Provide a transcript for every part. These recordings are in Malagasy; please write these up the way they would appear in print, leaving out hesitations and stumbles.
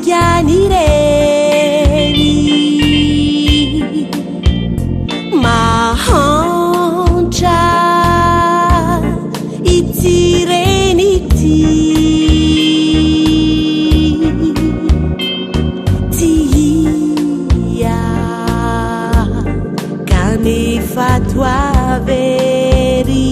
sangianireni mahantra itirenity tia kanefa toavery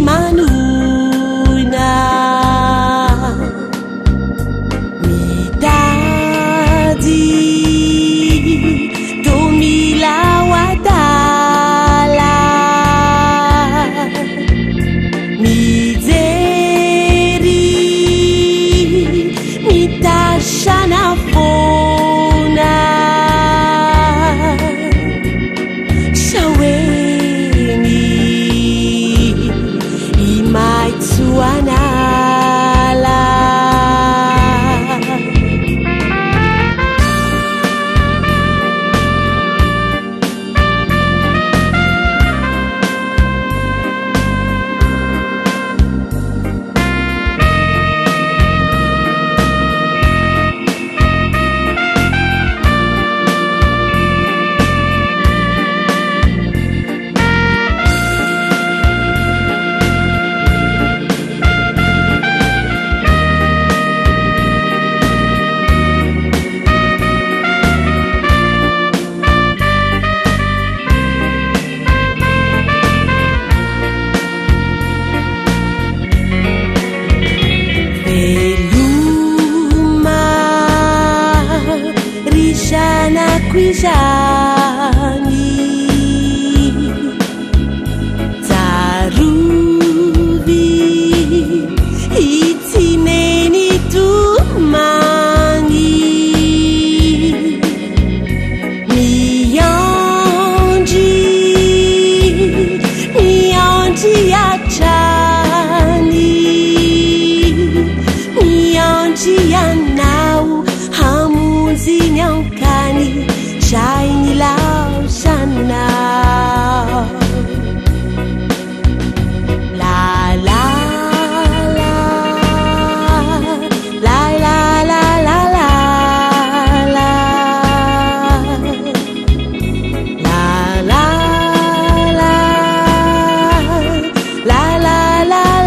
manuna mitady tomilawadala mijery mitashana fona Suanala Quijani taruvi itineni tumani miyanji achani miyanji yanau hamuzi nyankani Shiny love sana la la la la la la la la la la la la la la la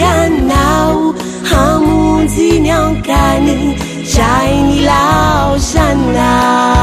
Yanau hamunzi nyankani shiny lao sana